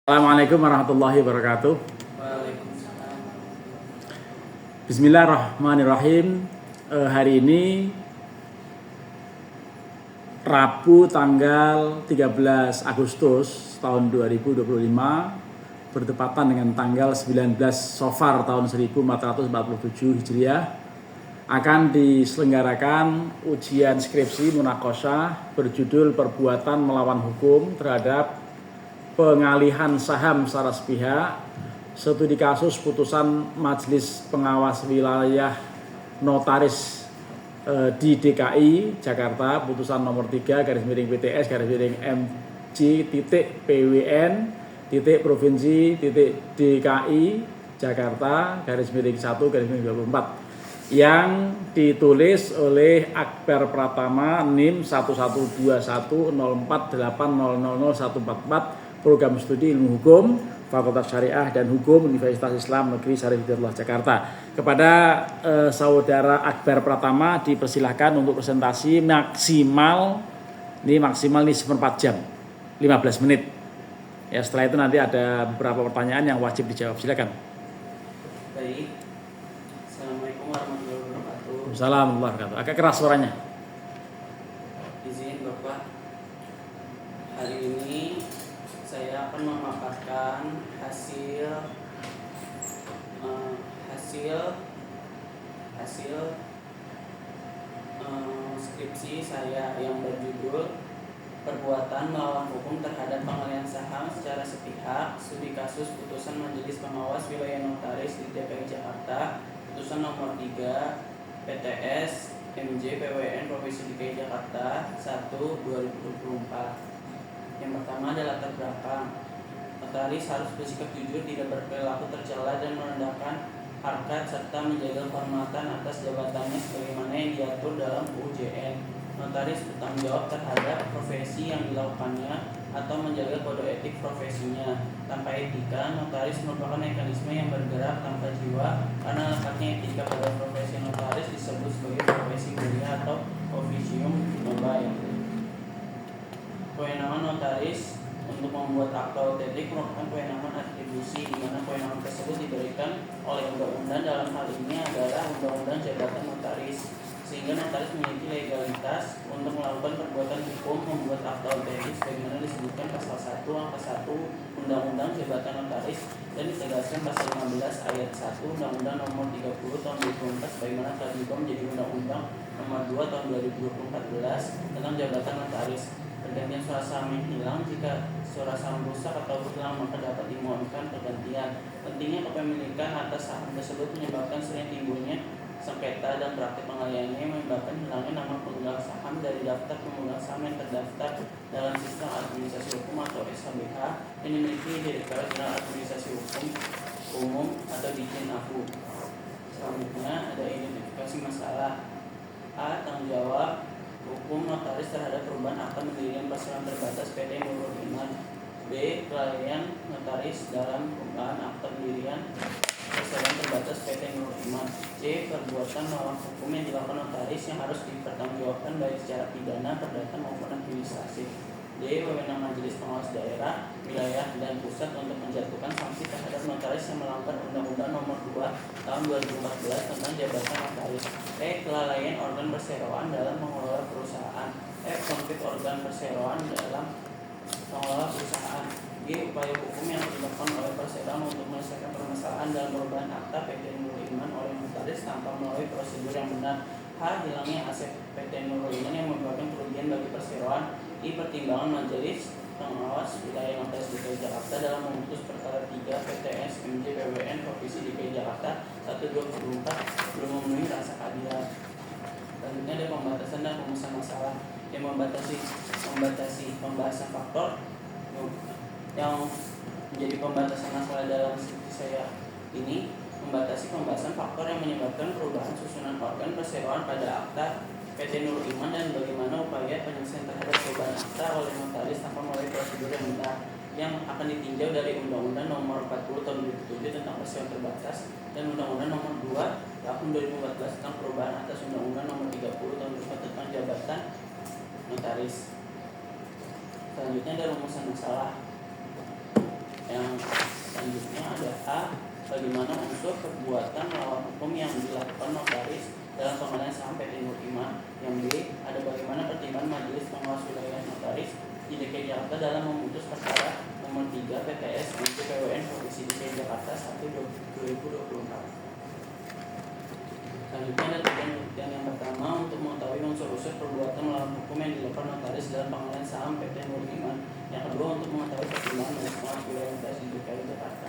Assalamualaikum warahmatullahi wabarakatuh. Waalaikumsalam. Bismillahirrahmanirrahim. Hari ini Rabu tanggal 13 Agustus tahun 2025 bertepatan dengan tanggal 19 Safar tahun 1447 Hijriah akan diselenggarakan ujian skripsi munaqasyah berjudul Perbuatan Melawan Hukum terhadap pengalihan saham secara sepihak, studi kasus putusan Majelis Pengawas Wilayah Notaris di DKI Jakarta, putusan nomor 3 /PTS MJ.PWN Provinsi DKI Jakarta /1/2024 yang ditulis oleh Akbar Pratama NIM 11210480000144, Program Studi Ilmu Hukum, Fakultas Syariah dan Hukum Universitas Islam Negeri Syarif Hidayatullah Jakarta. Kepada saudara Akbar Pratama dipersilahkan untuk presentasi maksimal 4 jam, 15 menit. Ya, setelah itu nanti ada beberapa pertanyaan yang wajib dijawab. Silakan. Baik. Assalamualaikum warahmatullahi wabarakatuh. Assalamualaikum warahmatullahi wabarakatuh. Agak keras suaranya. Izin Bapak, hari ini saya akan memaparkan hasil skripsi saya yang berjudul Perbuatan Melawan Hukum Terhadap Pengalihan Saham Secara Sepihak, Studi Kasus Putusan Majelis Pengawas Wilayah Notaris di DKI Jakarta, putusan nomor 3 PTS MJ.PWN Provinsi DKI Jakarta 1/2024. Yang pertama adalah latar belakang. Notaris harus bersikap jujur, tidak berperilaku tercela dan merendahkan harkat serta menjaga kehormatan atas jabatannya sebagaimana yang diatur dalam UJN. Notaris bertanggung jawab terhadap profesi yang dilakukannya atau menjaga kode etik profesinya. Tanpa etika, notaris merupakan mekanisme yang bergerak tanpa jiwa, karena letaknya etika pada profesi notaris disebut sebagai profesi mulia atau officium nobile. Kewenangan notaris untuk membuat akta autentik merupakan kewenangan atribusi, di mana kewenangan tersebut diberikan oleh undang-undang. Dalam hal ini adalah Undang-Undang Jabatan Notaris, sehingga notaris memiliki legalitas untuk melakukan perbuatan hukum membuat akta autentik sebagaimana disebutkan pasal 1 angka 1 Undang-Undang Jabatan Notaris dan ditegaskan pasal 15 ayat 1 Undang-Undang Nomor 30 Tahun 2004 sebagaimana telah diubah menjadi Undang-Undang Nomor 2 Tahun 2014 tentang Jabatan Notaris. Pergantian surat saham yang hilang, jika surat saham rusak atau hilang maka dapat dimohonkan pergantian. Pentingnya kepemilikan atas saham tersebut menyebabkan sering timbulnya sengketa dan praktik pengalihannya yang menyebabkan hilangnya nama pemegang saham dari daftar pemegang saham yang terdaftar dalam sistem administrasi hukum atau SHBH yang dimiliki Direktorat Jenderal Administrasi Hukum Umum atau Dijin-Ahu. Selanjutnya ada identifikasi masalah. A. Tanggung jawab hukum notaris terhadap perubahan akta pendirian perseroan terbatas PT Nurul Iman. B. Kelalaian notaris dalam perubahan akta pendirian perseroan terbatas PT Nurul Iman. C. Perbuatan melawan hukum yang dilakukan notaris yang harus dipertanggungjawabkan baik secara pidana, perdata maupun administratif. D. Wewenang Majelis Pengawas Daerah, Wilayah, dan Pusat untuk menjatuhkan sanksi terhadap notaris yang melanggar Undang-Undang Nomor 2 Tahun 2014 tentang Jabatan Notaris. E. Kelalaian organ perseroan dalam mengelola perusahaan. F. Konflik organ perseroan dalam mengelola perusahaan. G. Upaya hukum yang dilakukan oleh perseroan untuk menyelesaikan permasalahan dalam perubahan akta PT Nurul Iman oleh notaris tanpa melalui prosedur yang benar. H. Hilangnya aset PT Nurul Iman yang menyebabkan kerugian bagi perseroan. I. Pertimbangan Majelis Pengawas Wilayah Notaris DKI Jakarta dalam memutus perkara 3 PTS MJ.PWN Provinsi DKI Jakarta 1/2024 belum memenuhi rasa keadilan. Selanjutnya ada pembatasan dan pemecahan masalah. Yang membatasi pembahasan faktor yang menjadi pembatasan masalah dalam skripsi saya ini, membatasi pembahasan faktor yang menyebabkan perubahan susunan organ perseroan pada akta PT Nurul Iman dan bagaimana upaya penyelesaian terhadap perubahan akta oleh notaris tanpa melalui prosedur yang benar, yang akan ditinjau dari Undang-Undang Nomor 40 Tahun 2007 tentang perseroan terbatas dan Undang-Undang Nomor 2 Tahun 2014 tentang perubahan atas Undang-Undang Nomor 30 Tahun 2004 tentang Jabatan Notaris. Selanjutnya ada rumusan masalah. Yang A. Bagaimana unsur perbuatan melawan hukum yang dilakukan notaris dalam pengalihan saham PT Nur Iman. Yang B. Ada bagaimana pertimbangan Majelis Pengawas Wilayah Notaris di DKI Jakarta dalam memutus perkara nomor 3 PTS MJPWN Provinsi DKI Jakarta 1/2024. Selanjutnya ada tujuan yang pertama untuk mengetahui unsur-unsur perbuatan melawan hukum yang dilakukan notaris dalam pengalihan saham PT Nur Iman. Yang kedua untuk mengetahui pertimbangan Majelis Pengawas Wilayah Notaris di DKI Jakarta.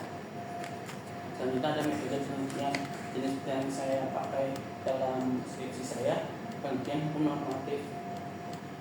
Selanjutnya ada metode penelitian jenis yang saya pakai dalam skripsi saya, penelitian hukum normatif.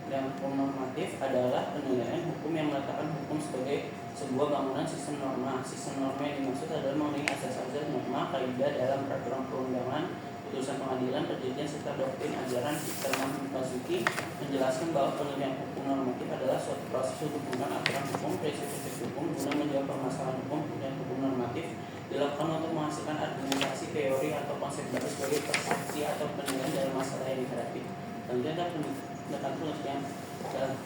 Dan hukum normatif adalah penilaian hukum yang meletakkan hukum sebagai sebuah bangunan sistem norma. Sistem norma yang dimaksud adalah mengenai asas-asas norma, kaidah dalam peraturan perundangan, putusan pengadilan, perjanjian serta doktrin ajaran termasuk Basuki menjelaskan bahwa penilaian hukum normatif adalah suatu proses untuk menggunakan aturan hukum, prinsip-prinsip hukum guna menjawab permasalahan hukum dan hukum normatif dilakukan untuk menghasilkan argumentasi, teori atau konsep baru sebagai persepsi atau penilaian dalam masalah yang dihadapi. Selanjutnya ada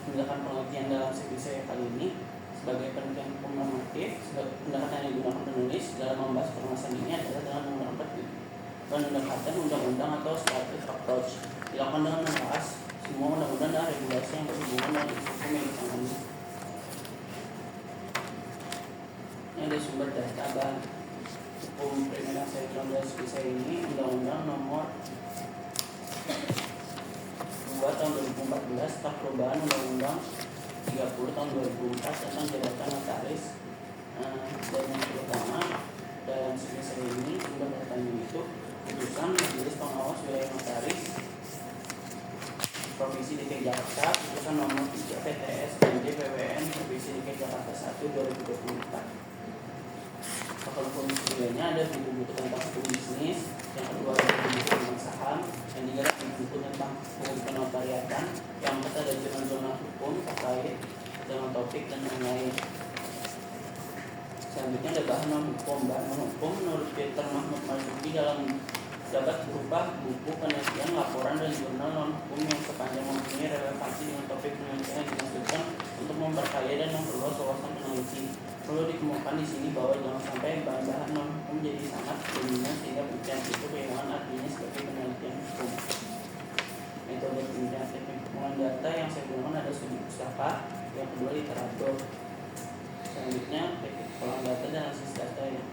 tindakan penelitian dalam skripsi saya kali ini sebagai penelitian hukum normatif. Pendekatan yang digunakan penulis dalam membahas permasalahan ini adalah dengan menggunakan pendekatan undang-undang atau static approach. Dilakukan dengan membahas semua undang-undang dan regulasi yang berhubungan dengan hukum yang ditangani. Ini ada sumber data dan hukum primer yang saya bilang dari skripsi saya ini, Undang-Undang Nomor 2 Tahun 2014 tentang perubahan Undang-Undang 30 Tahun 2004 tentang jabatan notaris. Dan yang pertama dalam skripsi saya ini sumber datanya itu putusan Majelis Pengawas Wilayah Notaris Provinsi DKI Jakarta, putusan nomor 3 PTS MJPWN Provinsi DKI Jakarta 1/2024. Hukum ketiganya ada buku-buku tentang hukum bisnis, yang kedua ada buku tentang saham, yang tiga ada buku tentang hukum penotariatan, yang keempat ada zona hukum terkait dengan topik dan lain-lain. Selanjutnya ada bahan non hukum. Bahan non hukum menurut Peter Mahmud Marzuki dalam dapat berupa buku penelitian, laporan, dan jurnal non hukum yang sepanjang mempunyai relevansi dengan topik penelitian yang dimaksudkan untuk memperkaya dan memperluas wawasan peneliti. Perlu dikemukakan di sini bahwa jangan sampai bahan-bahan non hukum jadi sangat dominan sehingga penelitian itu kehilangan artinya sebagai penelitian hukum. Metode penelitian teknik pengumpulan data yang saya gunakan ada studi pustaka, yang kedua literatur. Selanjutnya teknik pengumpulan data dan analisis data yang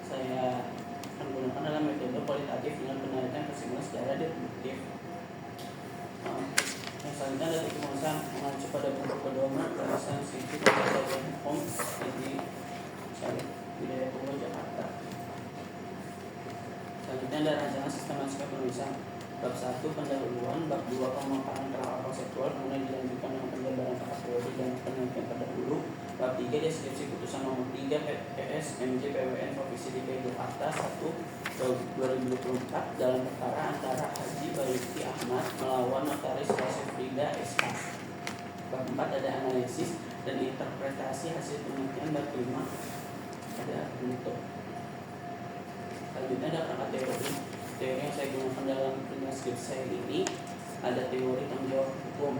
saya akan gunakan dalam metode kualitatif dengan penelitian kesimpulan secara deduktif. Yang selanjutnya ada teknik pengurusan mengacu pada bentuk pedoman pengurusan skripsi pengetahuan hukum di Wilayah Hukum Jakarta. Selanjutnya ada rancangan sistem naskah penulisan. Bab 1 pendahuluan, bab 2 pemaparan terawal konseptual, kemudian dilanjutkan dengan penjabaran kategori dan penelitian terdahulu. Bab 3 deskripsi putusan nomor 3 PPS MJPWN Provinsi DKI Jakarta 1/2024 dalam perkara antara Haji Bayuti Ahmad melawan notaris Yosef Rida SK. Bab 4 ada analisis dan interpretasi hasil penelitian. Bab 5 ada penutup. Selanjutnya ada perangkat teori. Teori yang saya gunakan dalam penelitian skripsi saya ini ada teori tanggung jawab hukum.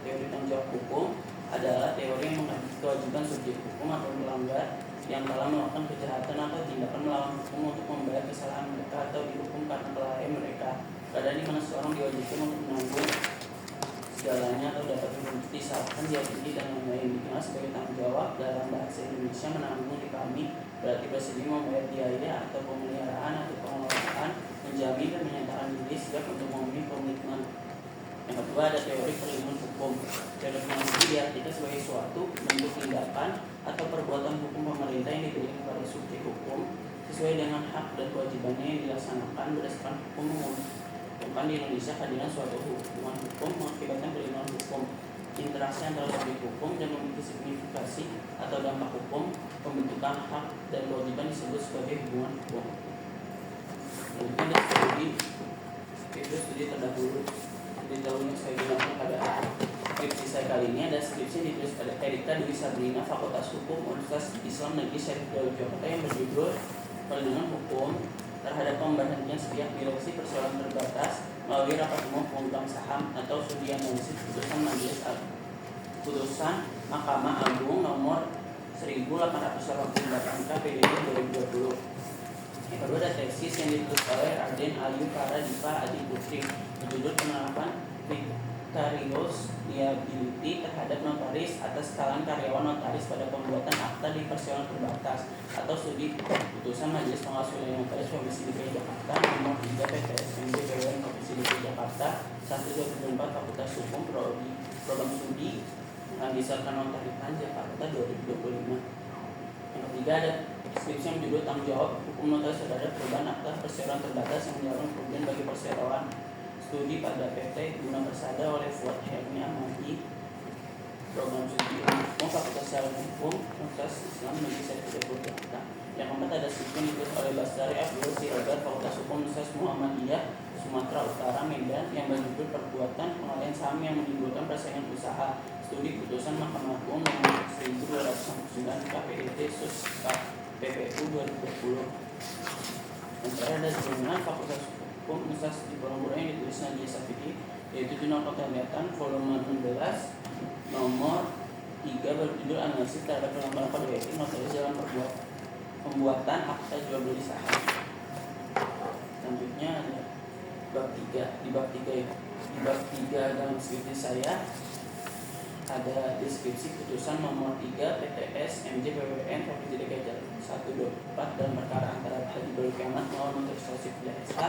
Teori tanggung jawab hukum adalah teori yang mengkaji kewajiban subjek hukum atau pelanggar yang telah melakukan kejahatan atau tindakan melawan hukum untuk membayar kesalahan mereka atau dihukum karena kelalaian mereka. Keadaan di mana seorang diwajibkan untuk menanggung segalanya atau dapat disalahkan, diadili dan lain-lain dikenal sebagai tanggung jawab. Dalam bahasa Indonesia menanggung dipahami berarti bersedia membayar biaya atau pemeliharaan atau pengelolaan, menjamin dan menyatakan diri siap untuk memenuhi komitmen. Yang kedua ada teori perlindungan hukum. Teori perlindungan hukum diartikan sebagai suatu bentuk tindakan atau perbuatan hukum pemerintah yang diberikan kepada subjek hukum sesuai dengan hak dan kewajibannya yang dilaksanakan berdasarkan hukum umum. Bukan di Indonesia keadilan suatu hubungan hukum mengakibatkan perlindungan hukum. Interaksi antara subjek hukum dan memiliki signifikasi atau dampak hukum pembentukan hak dan kewajiban disebut sebagai hubungan hukum. Kemudian ada studi terdahulu. Studi terdahulu yang saya gunakan pada skripsi saya kali ini ada skripsi yang ditulis oleh Erika Dwi Sabrina, Fakultas Hukum Universitas Islam Negeri Syarif Jakarta yang berjudul Perlindungan Hukum terhadap Pemberhentian Sepihak Direksi Persoalan Terbatas melalui rapat umum pemegang saham atau studi analisis putusan Mahkamah Agung nomor 1888 KPDB 2020. Yang kedua ada tesis yang ditulis oleh Raden Ayu Paradipa Adi Putri berjudul penerapan vicarious liability terhadap notaris atas kesalahan karyawan notaris pada pembuatan akta di perseroan terbatas atau studi putusan Majelis Pengawas Wilayah Notaris Provinsi DKI Jakarta nomor 3 PTSMB BWN Provinsi DKI Jakarta 1/2004 Fakultas Hukum Program Studi Landisakan Notaritan Jakarta 2025. Yang ketiga ada skripsi yang berjudul tanggung jawab hukum notaris terhadap perubahan akta perseroan terbatas yang menyebabkan kerugian bagi perseroan, studi pada PT Guna Persada oleh Fuad Helmi Ahmadi, program studi hukum Fakultas Hukum Universitas Islam Negeri Saifuddin Jakarta. Yang keempat ada skripsi yang ditulis oleh Bastari Abdul Siregar Fakultas Hukum Universitas Muhammadiyah Sumatera Utara Medan yang berjudul perbuatan pengalihan saham yang menimbulkan persaingan usaha, studi putusan Mahkamah Agung nomor 1209 KPIT sus PPU 2020. Yang terakhir ada jurnal Fakultas Hukum Universitas Diponegoro yang ditulis Nadia Safidi, yaitu Jurnal Kegiatan volume 16 nomor 3 berjudul analisis terhadap pelanggaran kode etik notaris dalam pembuatan akta jual beli saham. Selanjutnya ada bab 3. Di bab 3 dalam skripsi saya ada deskripsi putusan nomor 3 PTS MJ BWN Provinsi DKI Jakarta 124 dalam perkara antara Haji Baru Kiamat melawan Notaris Sosif PSA.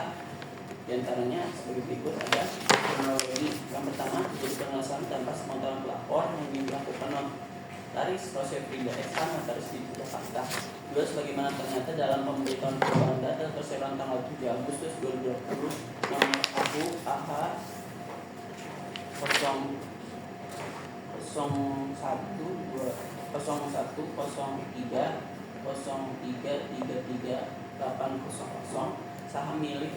Di antaranya sebagai berikut ada kronologi. Yang pertama, terjadi pengawasan tanpa sepengetahuan pelapor yang dilakukan notaris Sosif PSA notaris di Jakarta. Dua, sebagaimana ternyata dalam pemberitahuan perubahan data perseroan tanggal 7 Agustus 2020 nomor AHU AH 0103-0333-800 saham milik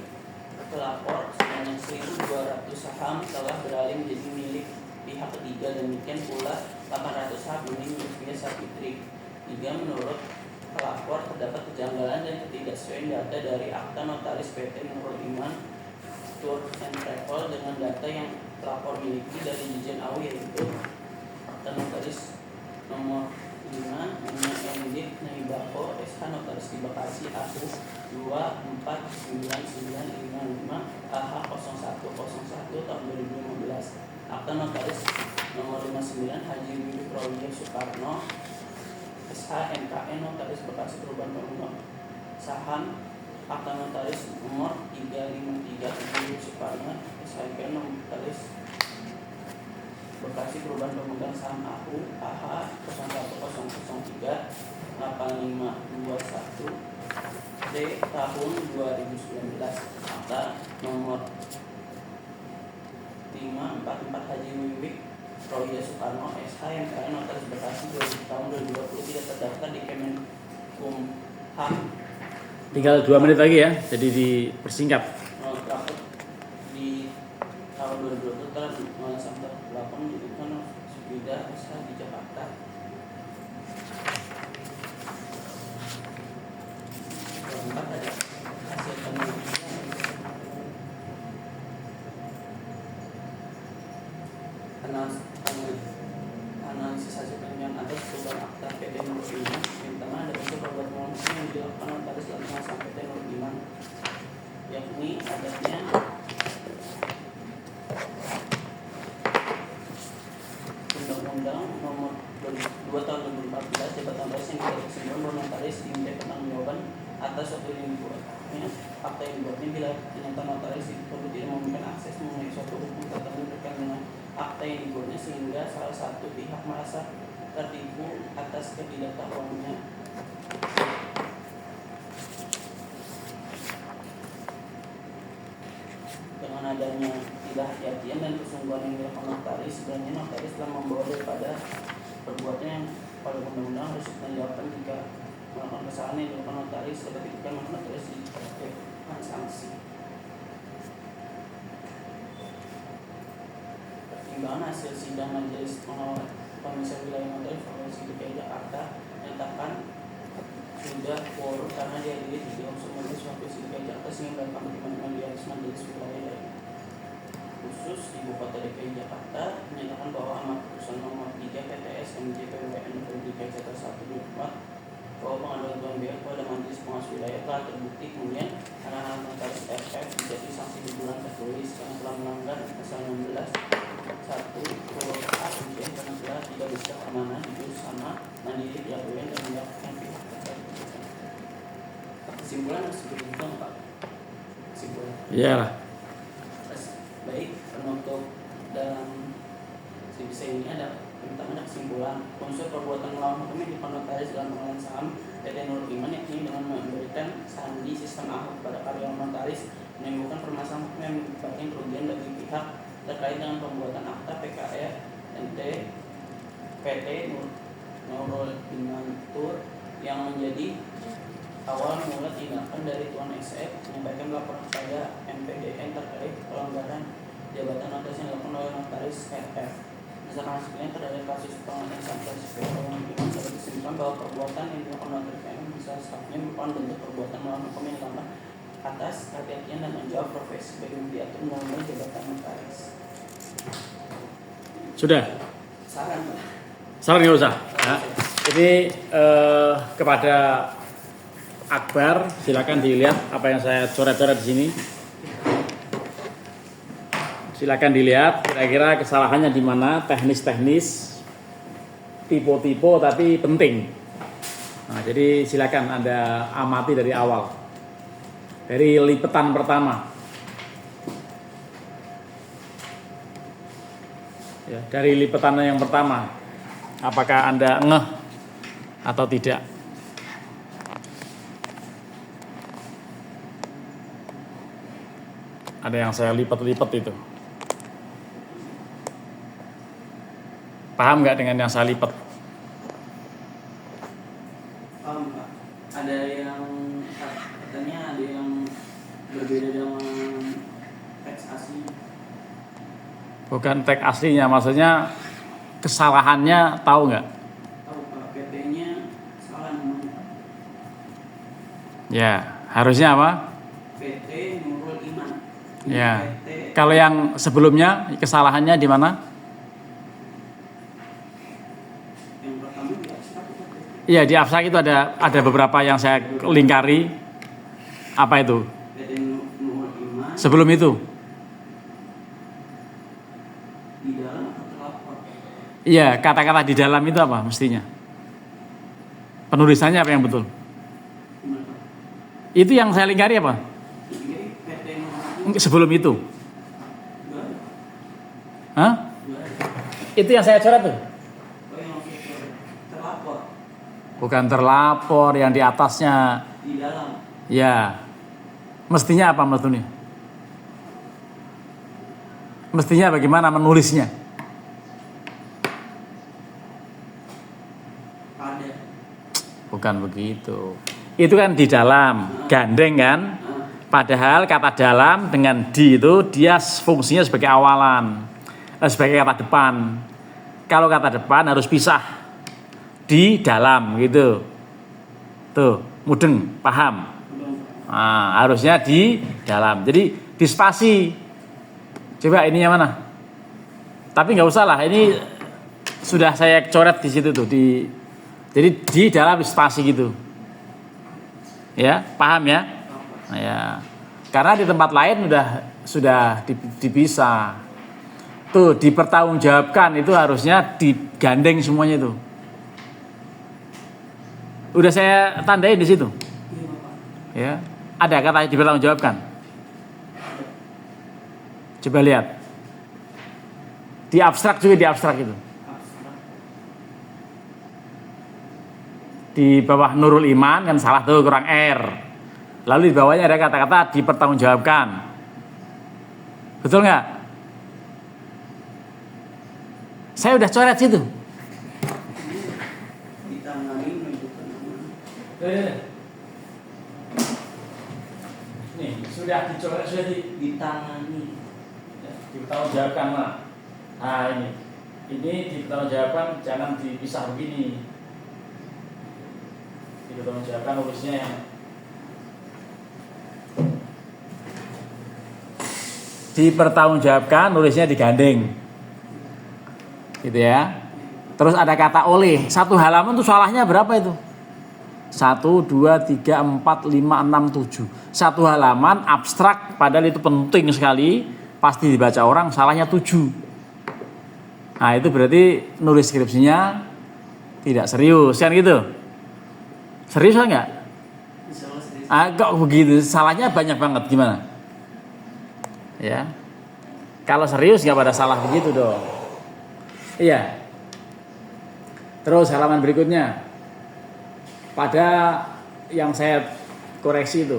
pelapor sebanyak 1.200 saham telah beralih menjadi milik pihak ketiga, demikian pula 800 saham ini milik Fia Sapitri. 3. Menurut pelapor terdapat kejanggalan dan ketidaksesuaian data dari akta notaris PT Nurul Iman Tour and Travel dengan data yang pelapor miliki dari Dirjen AU, yaitu akta notaris nomor 5 Mendik Naibako SH notaris di Bekasi AU 249955 AH 0101 tahun 2015. Akta notaris nomor 59 Haji Wiwi Prowijaya Soekarno SH MKN notaris Bekasi Perubahan Pemegang Saham. Akta notaris nomor 353 Haji Wiwi Soekarno SH MKN notaris Bekasi Perubahan Pemegang Saham AU AH 01003 8521 D tahun 2019. Akta nomor 544 Haji Wiwi Prowijaya Soekarno SH MKN notaris Bekasi tahun 2020 tidak terdaftar di Kemenkumham. Tinggal 2 menit lagi ya, jadi dipersingkat. Di tahun 2020 telah sampai 8 menunjukkan sudah SH di Jakarta. Keempat ada hasil penelitian analisis hasil penelitian atas perubahan akta PT Nurul Iman. Yang pertama ada bentuk perbuatan manusia yang dilakukan notaris dalam pengawasan PT Nurul Iman, yakni adanya Undang-Undang nomor 2 tahun 2014 jabatan notaris yang tidak sebelum notaris diminta pertanggungjawaban atas suatu yang dibuatnya. Fakta yang dibuatnya bila ternyata notaris tersebut tidak memberikan akses mengenai suatu hukum tertentu berkaitan dengan akta yang dibuatnya, sehingga salah satu pihak merasa tertipu atas ketidaktahuannya. Dengan adanya kehati-hatian dan kesungguhan yang dilakukan notaris, sebenarnya notaris telah membawa daripada perbuatan yang pada undang-undang harus ditanggapkan jika melakukan kesalahan yang dilakukan notaris, dapat diberikan maka notaris diberikan sanksi. Pertimbangan hasil sidang Majelis Pengawas Komisi Wilayah Notaris Provinsi DKI Jakarta menyatakan sudah quorum karena dihadiri 3 unsur Majelis Provinsi DKI Jakarta sehingga kami dimana di atas Majelis Wilayah. Khusus Ibu Kota DKI Jakarta menyatakan bahwa amar putusan nomor 3 PTS MJPWN DKI Jakarta 1 bahwa pengaduan tuan BL pada Majelis Pengawas Wilayah telah terbukti, kemudian anak-anak notaris RF dijatuhi sanksi teguran tertulis karena telah melanggar pasal 16 1 huruf A ujian karena telah tidak bisa amanah jujur sama mandiri dilakukan dan melakukan pihak terkait. Kesimpulan seperti itu Pak. Kesimpulan. Iya lah. Baik, penutup dalam sisi ini ada pertama kesimpulan unsur perbuatan melawan hukum yang dikonotaris dalam pengelolaan saham PT Nurul Iman, yakni dengan memberikan sandi sistem ahok kepada karyawan notaris menimbulkan permasalahan hukum yang menyebabkan kerugian bagi pihak terkait dengan pembuatan akta PKR NT PT Nurul Iman Tur yang menjadi awal mula tindakan dari Tuan XF menyampaikan laporan kepada MPDN terkait pelanggaran jabatan notaris yang dilakukan oleh notaris RF. Misalkan hasilnya terhadap kasus pengadaan saham Francisco Iman dapat disimpulkan bahwa perbuatan yang dilakukan notaris RF bisa stafnya merupakan bentuk perbuatan melawan hukum yang dilakukan atas kehati-hatian dan menjawab profesi sebagai diatur undang-undang jabatan notaris. Sudah. Saran Pak. Saran nggak usah. Nah, ini kepada Akbar, silakan dilihat apa yang saya coret-coret di sini. Silakan dilihat kira-kira kesalahannya di mana, teknis-teknis, tipe-tipe tapi penting. Nah, jadi silakan Anda amati dari awal. Dari lipetan pertama. Ya, dari lipetan yang pertama. Apakah Anda ngeh atau tidak? Ada yang saya lipat-lipat itu. Paham nggak dengan yang saya lipat? Paham Pak. Ada yang katanya ada yang berbeda dengan teks asli. Bukan teks aslinya, maksudnya kesalahannya tahu nggak? Tahu Pak, PT-nya salah namanya Pak. Ya, harusnya apa? PT Nurul Iman. Ya. PT Kalau yang sebelumnya kesalahannya di mana? yang pertama di abstrak Pak. Iya, di abstrak itu ada beberapa yang saya lingkari. Apa itu? PT Nurul Iman Sebelum itu? di dalam atau terlapor. Iya, kata-kata di dalam itu apa mestinya? Penulisannya apa yang betul? Gimana Pak? Itu yang saya lingkari apa? Jadi PT Nurul Iman Sebelum itu? dua ada. Hah? Dua ada. Itu yang saya coret tuh? Oh yang maksudnya terlapor Bukan terlapor, yang di atasnya. di dalam. Ya. Mestinya apa maksudnya? Mestinya bagaimana menulisnya? Ada. Bukan begitu. Itu kan di dalam, gandeng kan? Padahal kata dalam dengan di itu dia fungsinya sebagai awalan, sebagai kata depan. Kalau kata depan harus pisah di dalam gitu. Tuh, mudeng, paham? Nah, harusnya di dalam. Jadi di spasi. Coba ini yang mana? Tapi nggak usah lah. Ini sudah saya coret di situ tuh. Jadi di dalam spasi gitu. Ya, paham ya? Nah, ya. Karena di tempat lain sudah dipisah. Tuh dipertanggungjawabkan itu harusnya digandeng semuanya itu. Udah saya tandain di situ. Ya, ada kata dipertanggungjawabkan. Coba lihat. Di abstrak juga di abstrak itu. Di bawah Nurul Iman kan salah tuh, kurang R. Lalu di bawahnya ada kata-kata dipertanggungjawabkan. Betul nggak? Saya udah coret situ. Ditangani menunjukkan nama. Nih, sudah dicoret, sudah Ditangani. dipertanggungjawabkan lah. Nah ini dipertanggungjawabkan, jangan dipisah begini. Dipertanggungjawabkan nulisnya yang dipertanggungjawabkan, nulisnya digandeng. Gitu ya. Terus ada kata oleh. Satu halaman tuh salahnya berapa itu? 1, 2, 3, 4, 5, 6, 7. Satu halaman abstrak padahal itu penting sekali, pasti dibaca orang, salahnya 7. Nah, itu berarti nulis skripsinya tidak serius, kan gitu? Serius enggak? Kok begitu? Salahnya banyak banget, gimana? Ya. Kalau serius nggak pada salah begitu dong. Iya. Terus halaman berikutnya. Pada yang saya koreksi itu.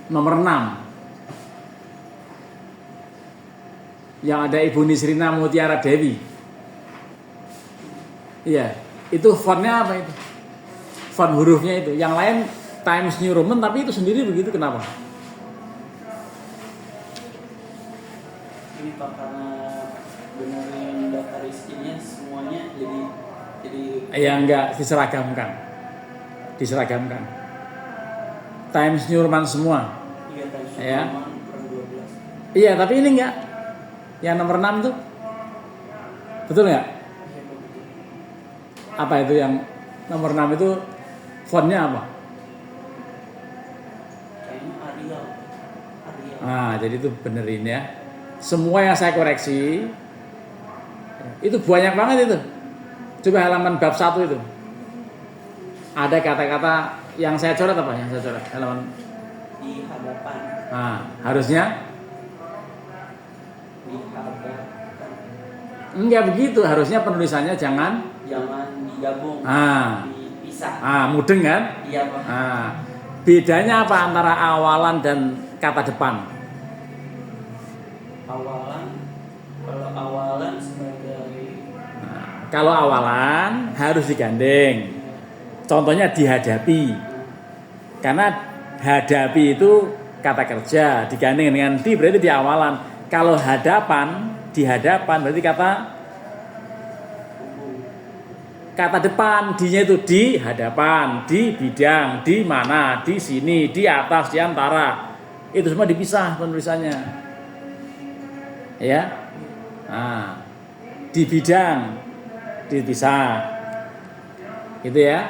Nomor 6. Yang ada Ibu Nisrina Mutiara Dewi. Iya. Itu fontnya apa itu? Font hurufnya itu. Yang lain Times New Roman, tapi itu sendiri begitu, kenapa? Ini Pak, karena benerin daftar izinnya semuanya jadi ya enggak diseragamkan Times New Roman semua. Iya, Times New Ya. Roman per 12. Iya, tapi ini enggak. Yang nomor 6 tuh betul enggak? Iya, betul. Apa itu yang nomor 6 itu fontnya apa? Kayaknya Arial. Nah, jadi itu benerin ya. Semua yang saya koreksi itu banyak banget itu. Coba halaman bab 1 itu. Ada kata-kata yang saya coret apa? Yang saya coret halaman Di hadapan. Nah, harusnya Di hadapan. enggak begitu. Harusnya penulisannya jangan Digabung. Dipisah. Mudeng kan? Iya, Pak. Bedanya apa antara awalan dan kata depan? Kalau awalan sebagai Kalau awalan harus digandeng. Contohnya dihadapi. Karena hadapi itu kata kerja, digandeng dengan di berarti di awalan. Kalau di hadapan berarti kata depan, di-nya itu di hadapan, di bidang, di mana, di sini, di atas, di antara. Itu semua dipisah penulisannya. Ya. Nah, di bidang dipisah. Gitu ya.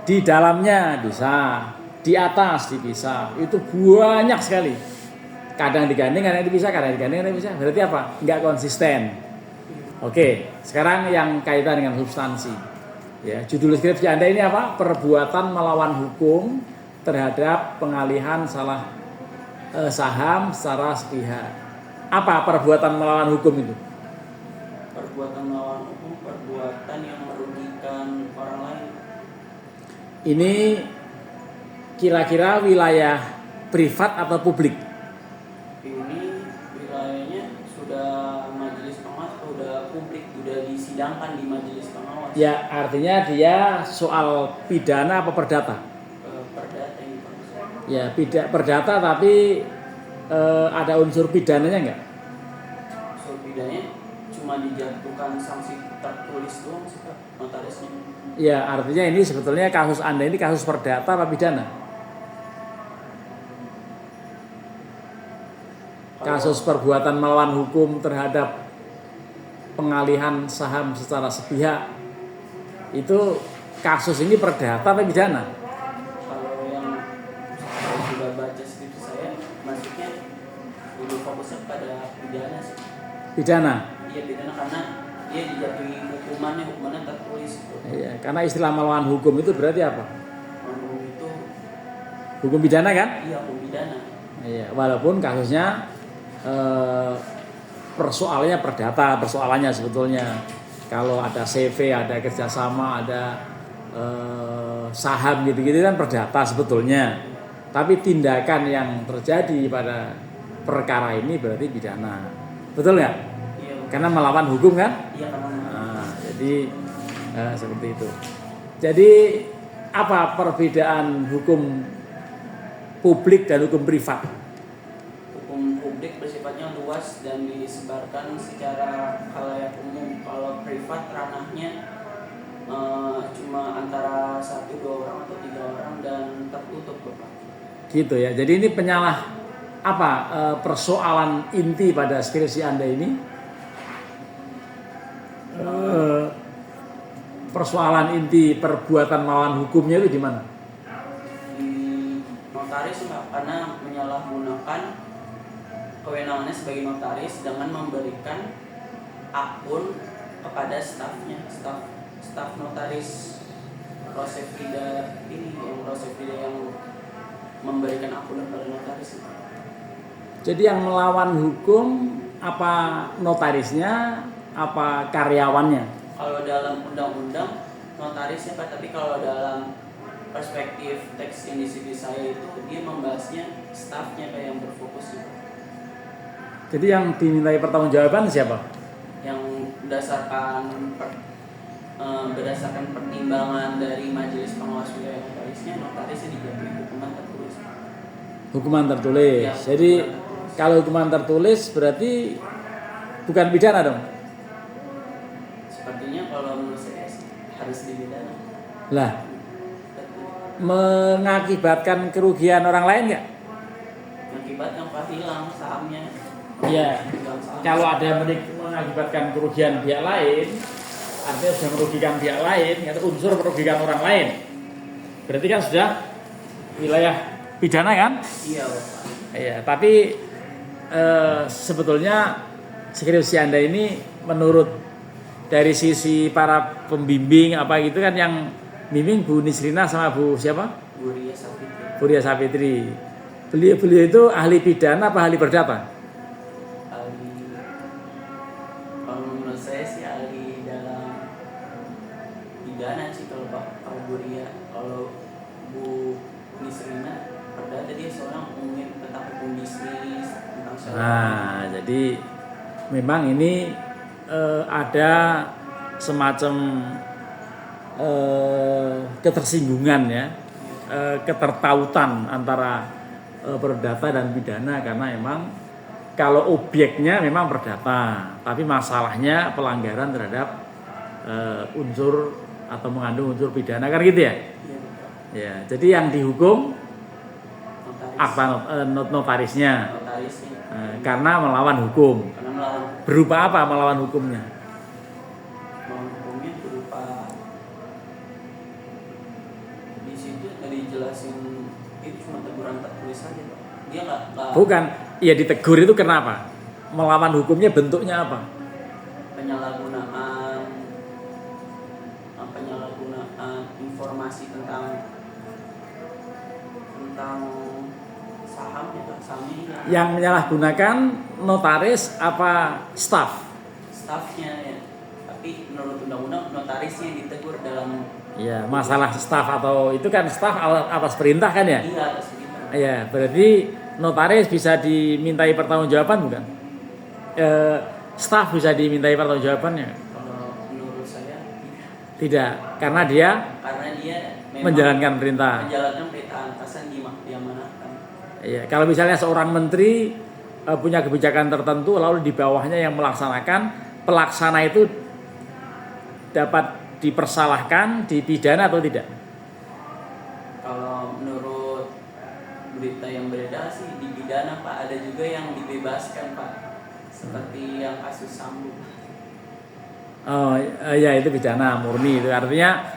Di dalamnya bisa, di atas dipisah. Itu banyak sekali. Kadang digandeng, kadang dipisah, kadang digandeng, kadang dipisah. Berarti apa? Enggak konsisten. Oke, sekarang yang kaitan dengan substansi. Ya, judul skripsi Anda ini apa? Perbuatan melawan hukum terhadap pengalihan saham secara sepihak. Apa perbuatan melawan hukum itu? perbuatan melawan hukum, perbuatan yang merugikan orang lain. Ini kira-kira wilayah privat atau publik? Ini wilayahnya sudah majelis pengawas atau sudah publik, sudah disidangkan di majelis pengawas. Ya, artinya dia soal pidana apa perdata? Perdata ini, Pak. Ya, perdata tapi ada unsur pidananya enggak? Unsur pidananya cuma dijatuhkan sanksi tertulis doang sih, Pak, notarisnya. Ya, artinya ini sebetulnya kasus Anda ini kasus perdata apa pidana? Kasus perbuatan melawan hukum terhadap pengalihan saham secara sepihak. Itu kasus ini perdata apa pidana? Kalau yang saya sudah baca skripsi saya, maksudnya lebih fokusnya pada pidana sih. Pidana. Iya, pidana karena dia dijatuhi hukumannya tertulis gitu. Iya, karena istilah melawan hukum itu berarti apa? Hukum itu Hukum pidana kan? iya, hukum pidana. Iya, walaupun kasusnya persoalannya perdata, persoalannya sebetulnya kalau ada CV, ada kerjasama, ada saham gitu-gitu kan perdata sebetulnya. Tapi tindakan yang terjadi pada perkara ini berarti pidana, betul nggak? Iya, Karena melawan hukum kan? iya karena Jadi seperti itu. Jadi apa perbedaan hukum publik dan hukum privat? hukum publik bersifatnya luas dan disebarkan secara khalayak umum. Kalau privat ranahnya cuma antara 1-2 orang atau 3 orang dan tertutup, Bapak. Gitu ya. Jadi ini apa persoalan inti pada skripsi Anda ini? Persoalan inti perbuatan melawan hukumnya itu di mana? Notaris karena menyalahgunakan kewenangannya sebagai notaris dengan memberikan akun kepada stafnya, staf notaris Rosefrida ini, yang Rosefrida yang memberikan akun kepada notaris. Jadi yang melawan hukum apa notarisnya, apa karyawannya? Kalau dalam undang-undang notarisnya Pak, tapi kalau dalam perspektif teks indisipi saya itu dia membahasnya stafnya kayak yang berfokus itu. Jadi yang dimintai pertanggungjawaban siapa? Yang berdasarkan pertimbangan dari majelis pengawas wilayah notarisnya, notarisnya dijatuhi hukuman tertulis. Hukuman tertulis. Ya, Jadi kalau hukuman tertulis berarti bukan pidana dong? Sepertinya kalau menurut saya harus dipidana. Lah, mengakibatkan kerugian orang lain nggak? Mengakibatkan Pak hilang sahamnya. Iya. Kalau ada yang mengakibatkan kerugian pihak lain, artinya sudah merugikan pihak lain, atau unsur merugikan orang lain. Berarti kan sudah wilayah pidana kan? Iya Pak. Iya. Tapi sebetulnya skripsi Anda ini menurut dari sisi para pembimbing apa gitu kan, yang bimbing Bu Nisrina sama Bu siapa? Bu Ria Sapitri. Bu Ria Sapitri. Beliau itu ahli pidana apa ahli perdata? Ahli, kalau menurut saya sih ahli dalam pidana sih kalau Bu Ria. Kalau Bu Nisrina perdata, dia seorang umum tentang hukum bisnis, tentang syariah. Nah, jadi memang ini ada semacam ketersinggungan ya, ketertautan antara perdata dan pidana, karena memang kalau objeknya memang perdata, tapi masalahnya pelanggaran terhadap unsur atau mengandung unsur pidana kan gitu ya? Iya, Ya, jadi yang dihukum akta notarisnya karena melawan hukum. karena melawan Berupa apa melawan hukumnya? hukumnya berupa, di situ nggak dijelasin, itu cuma teguran tertulis saja Pak. Dia nggak Bukan, ya ditegur itu kenapa? Melawan hukumnya bentuknya apa? penyalahgunaan informasi tentang sahamnya Pak, sahamnya Yang menyalahgunakan notaris apa staf? stafnya ya. Tapi menurut undang-undang notarisnya yang ditegur dalam Ya, masalah staf atau itu kan staf atas perintah kan ya? iya atas perintah. Ya, berarti notaris bisa dimintai pertanggungjawaban bukan? Staf bisa dimintai pertanggungjawabannya? Kalau menurut saya Tidak, karena dia memang menjalankan perintah. menjalankan perintah atasan diamanahkan. Ya, kalau misalnya seorang menteri punya kebijakan tertentu, lalu di bawahnya yang melaksanakan, pelaksana itu dapat dipersalahkan, dipidana atau tidak? Kalau menurut berita yang beredar sih dipidana Pak, ada juga yang dibebaskan Pak, seperti yang kasus Sambo. Oh ya, itu pidana murni. Itu artinya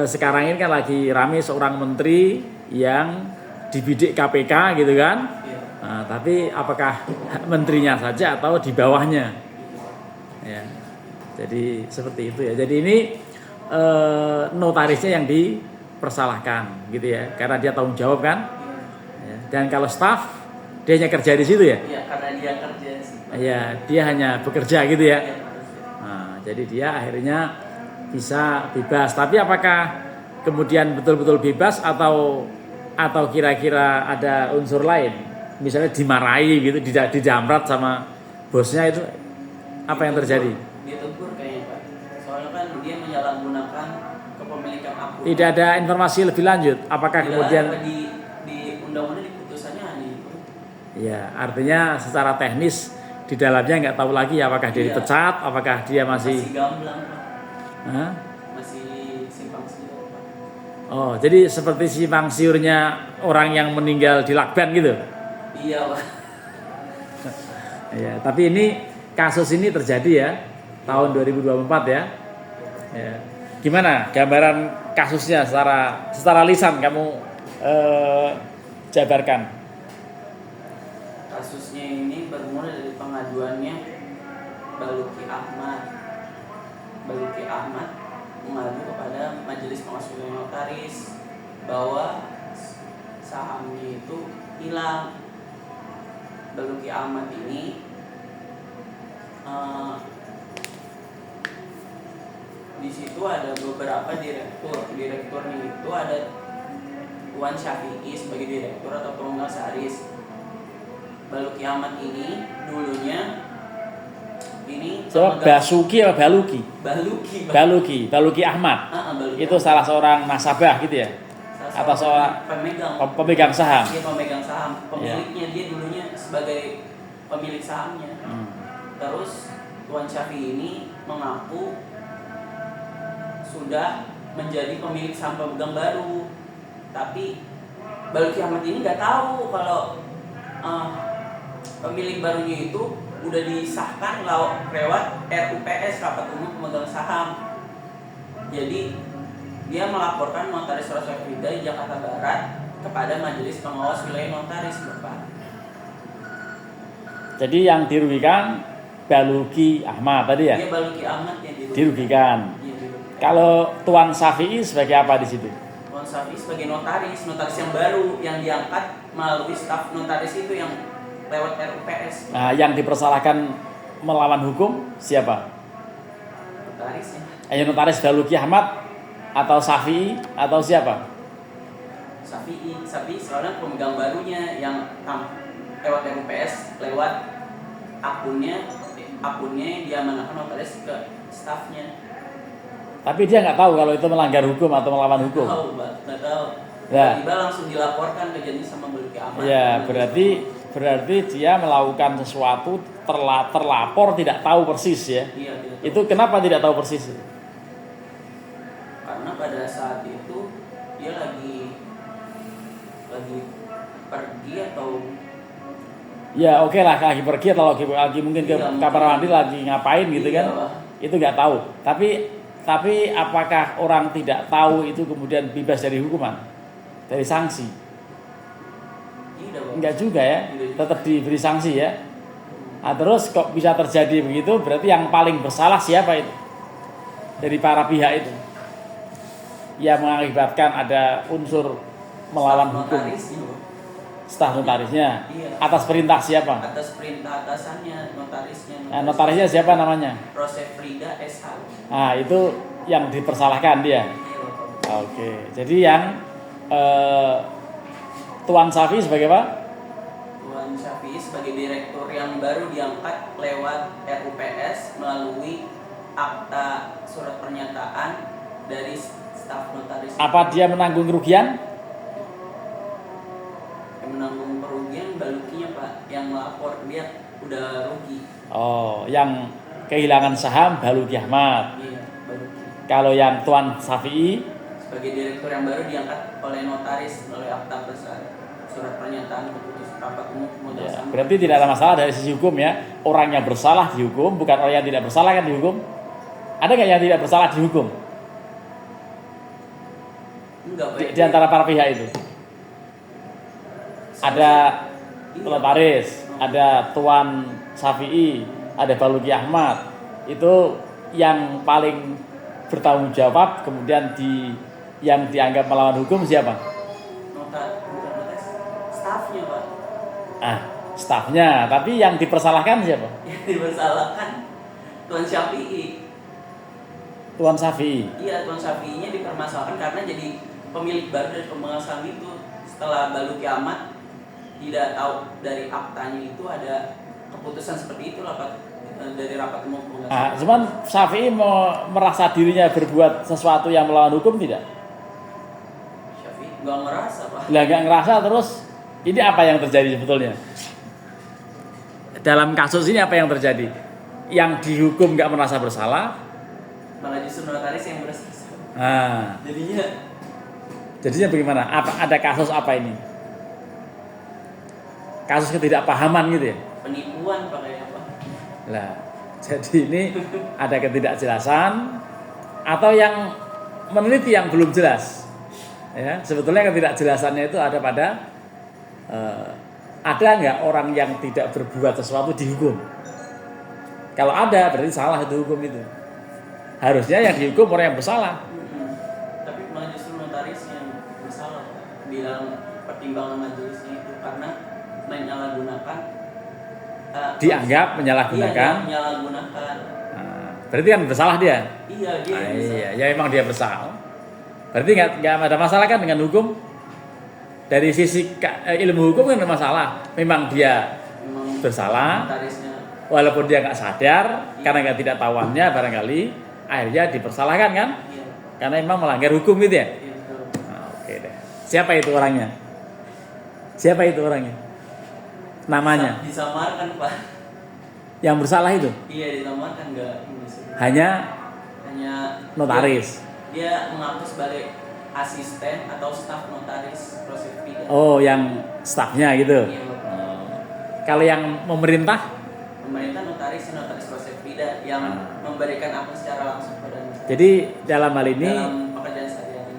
sekarang ini kan lagi rame seorang menteri yang dibidik KPK gitu kan. Iya. Nah, tapi apakah menterinya saja atau di bawahnya? Ya. Jadi seperti itu ya. Jadi ini notarisnya yang dipersalahkan gitu ya, karena dia tanggung jawab kan. Ya. Dan kalau staf, dia hanya kerja di situ ya. Iya, karena dia kerja sih. Ya, dia hanya bekerja gitu ya. Iya, Nah, jadi dia akhirnya bisa bebas. Tapi apakah kemudian betul-betul bebas atau kira-kira ada unsur lain? Misalnya dimarahi gitu, dijamrat sama bosnya, itu apa yang terjadi? Ditegur kayaknya Pak. Soalnya kan dia menyalahgunakan kepemilikan akun. Tidak ada informasi lebih lanjut. Apakah Tidak kemudian ada di undang-undang di putusannya hanya itu. ya, artinya secara teknis di dalamnya nggak tahu lagi apakah dia Iya. dipecat, apakah dia masih gamblang Pak. Hah? Masih simpang siur Pak. Oh, jadi seperti simpang siurnya orang yang meninggal di lakban gitu. Iya Pak. Ya, tapi ini kasus ini terjadi ya tahun 2024 ya. Ya. Gimana gambaran kasusnya secara lisan kamu jabarkan? Kasusnya ini bermula dari pengaduannya Baluki Ahmad. Baluki Ahmad mengadu kepada Majelis Pengawas Wilayah Notaris bahwa sahamnya itu hilang. Baluki Ahmad ini di situ ada beberapa direktur. Direkturnya itu ada Tuan Syafi'i sebagai direktur atau pengurus. Baluki Ahmad ini dulunya ini Siapa? Basuki atau Baluki? Baluki Ahmad. Baluki itu Ahmad. salah seorang nasabah gitu ya? Atau seorang pemegang saham? Dia pemegang saham. Pemiliknya dia dulunya sebagai pemilik sahamnya. Terus Tuan Syafi'i ini mengaku sudah menjadi pemilik saham pemegang baru, tapi Baluki Ahmad ini nggak tahu kalau pemilik barunya itu udah disahkan lewat RUPS, Rapat Umum Pemegang Saham. Jadi dia melaporkan Notaris Rosyad Ridha Jakarta Barat kepada Majelis Pengawas Wilayah Notaris, Bapak. Jadi yang dirugikan Baluki Ahmad tadi ya? Iya, Baluki Ahmad yang dirugikan. Kalau Tuan Syafi'i sebagai apa di situ? Tuan Syafi'i sebagai notaris yang baru yang diangkat melalui staf notaris itu yang lewat RUPS. Nah, yang dipersalahkan melawan hukum siapa? Notarisnya. Notaris Baluki Ahmad atau Syafi'i atau siapa? Syafi'i soalnya pemegang barunya yang lewat RUPS, lewat akunnya diamanahkan notaris ke stafnya. Tapi dia nggak tahu kalau itu melanggar hukum atau melawan hukum. Nggak tahu. Ya. Tiba-tiba langsung dilaporkan kejadian sama Baluki Ahmad. Ya, berarti dia melakukan sesuatu terlapor tidak tahu persis ya. Iya, itu kenapa tidak tahu persis? Karena pada saat itu dia lagi pergi atau ya oke lah, lagi pergi atau lagi mungkin ke kamar mandi lagi ngapain gitu kan? Itu nggak tahu. Tapi apakah orang tidak tahu itu kemudian bebas dari hukuman, dari sanksi? Enggak juga ya, tetap diberi sanksi ya. Nah, terus kok bisa terjadi begitu? Berarti yang paling bersalah siapa itu? Dari para pihak itu yang mengakibatkan ada unsur melawan hukum. Staf notarisnya. Iya. Atas perintah siapa? Atas perintah atasannya, notarisnya. Nah, notarisnya siapa namanya? Rosyad Ridha SH. Nah, itu yang dipersalahkan dia. Oke. Jadi yang Tuan Syafi'i sebagai apa? Tuan Syafi'i sebagai direktur yang baru diangkat lewat RUPS melalui akta surat pernyataan dari staf notaris. Apa dia menanggung kerugian? Menanggung kerugian Balukinya, Pak, yang melapor dia udah rugi. Oh, yang kehilangan saham Baluki Ahmad. Iya, Baluki. Kalau yang Tuan Syafi'i Sebagai direktur yang baru diangkat oleh notaris melalui akta surat pernyataan keputusan rapat umum pemegang saham. berarti tidak ada masalah dari sisi hukum ya. Orang yang bersalah dihukum, bukan orang yang tidak bersalah kan dihukum. Ada nggak yang tidak bersalah dihukum? Enggak, Pak. Di antara para pihak itu ada notaris, ada Tuan Syafi'i, ada Baluki Ahmad. Itu yang paling bertanggung jawab, kemudian yang dianggap melawan hukum siapa? Notaris, stafnya, Pak. Stafnya. Tapi yang dipersalahkan siapa? Yang dipersalahkan Tuan Syafi'i. Tuan Syafi'i. Iya, Tuan Syafi'inya dipermasalahkan karena jadi pemilik baru dari pemegang saham itu. Setelah Baluki Ahmad tidak tahu dari aktanya itu ada keputusan seperti itu dari rapat umum pemegang saham. Cuman Syafi'i merasa dirinya berbuat sesuatu yang melawan hukum tidak? Syafi'i nggak merasa, Pak. Lah nggak ngerasa, terus ini apa yang terjadi sebetulnya? Dalam kasus ini apa yang terjadi? Yang dihukum nggak merasa bersalah, Malah justru notaris yang bersalah. Jadinya bagaimana? Ada kasus apa ini? Kasus ketidakpahaman gitu ya? penipuan pakai apa? Lah, jadi ini ada ketidakjelasan atau yang meneliti yang belum jelas. Ya, sebetulnya ketidakjelasannya itu ada pada ada nggak orang yang tidak berbuat sesuatu dihukum? Kalau ada berarti salah itu hukum itu. Harusnya yang dihukum orang yang bersalah. Tapi malah justru notaris yang bersalah bilang pertimbangan majelisnya itu karena menyalahgunakan Dianggap menyalahgunakan. Iya, menyalahgunakan. Nah, berarti kan bersalah dia. Iya, dia Iya, ya emang dia bersalah. Berarti nggak ada masalah kan dengan hukum? Dari sisi ilmu hukum kan ada masalah. Memang dia memang bersalah, notarisnya. walaupun dia nggak sadar karena nggak tidak tahuannya barangkali akhirnya dipersalahkan kan? Iya. Karena memang melanggar hukum gitu ya. Iya, betul. Nah, oke deh. Siapa itu orangnya? Siapa itu orangnya? Namanya? Disamarkan, Pak. Yang bersalah itu? Iya, disamarkan enggak Hanya hanya notaris. Dia mengaku sebagai asisten atau staf notaris proses pidana. Oh, yang stafnya gitu. Iya, Bapak. Kalau yang memerintah? Pemerintah notaris proses pidana yang memberikan akun secara langsung pada notaris. Jadi dalam hal ini dalam pekerjaan sehari-hari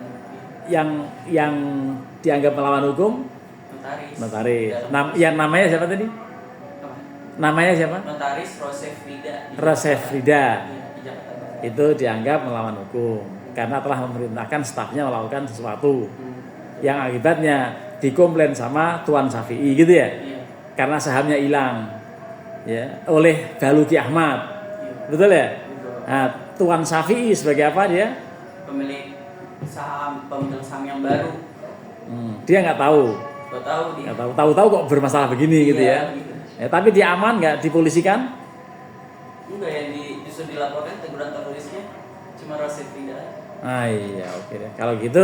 yang dianggap melawan hukum notaris. Yang namanya siapa tadi? Apa? Namanya siapa? Notaris Rosef Frida. Rosef Frida. Iya, di Jakarta Barat. Itu dianggap melawan hukum karena telah memerintahkan stafnya melakukan sesuatu yang akibatnya dikomplain sama Tuan Syafi'i gitu ya. Iya. Karena sahamnya hilang ya oleh Baluki Ahmad. Iya. Betul ya? Betul. Nah, Tuan Syafi'i sebagai apa dia? Pemilik saham, pemegang saham yang baru. Dia nggak tahu. Gak tahu dia. Nggak tahu kok bermasalah begini gitu ya. Gitu. Ya, tapi dia aman nggak dipolisikan? Enggak, yang justru dilaporkan teguran tertulisnya cuma Rosef Frida. Ah iya, oke deh. Kalau gitu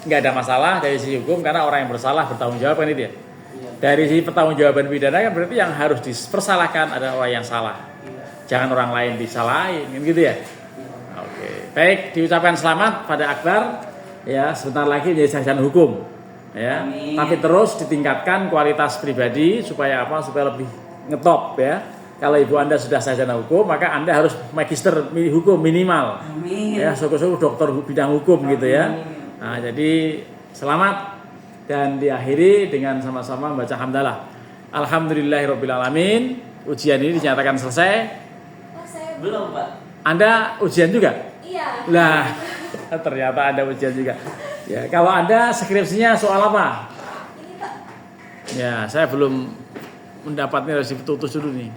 nggak ada masalah dari sisi hukum karena orang yang bersalah bertanggung jawab kan itu ya. Iya. Dari sisi pertanggungjawaban pidana kan berarti yang harus dipersalahkan adalah orang yang salah. Iya. Jangan orang lain disalahin kan gitu ya. Iya. Oke. Baik, diucapkan selamat pada Akbar. Ya, sebentar lagi menjadi sarjana hukum. Ya. Amin. Tapi terus ditingkatkan kualitas pribadi supaya apa? Supaya lebih ngetop ya. Kalau ibu Anda sudah sarjana hukum, maka Anda harus magister hukum minimal. Amin. Ya, syukur-syukur dokter bidang hukum gitu ya. Amin. Nah, jadi selamat dan diakhiri dengan sama-sama membaca hamdalah. Alhamdulillahirabbil alamin. Ujian ini dinyatakan selesai. Oh, saya Belum, Pak. Anda ujian juga? Iya. Lah, ternyata Anda ujian juga. Ya, kalau Anda skripsinya soal apa? Ini Pak. Ya, saya belum mendapatnya dari si petutus dulu nih.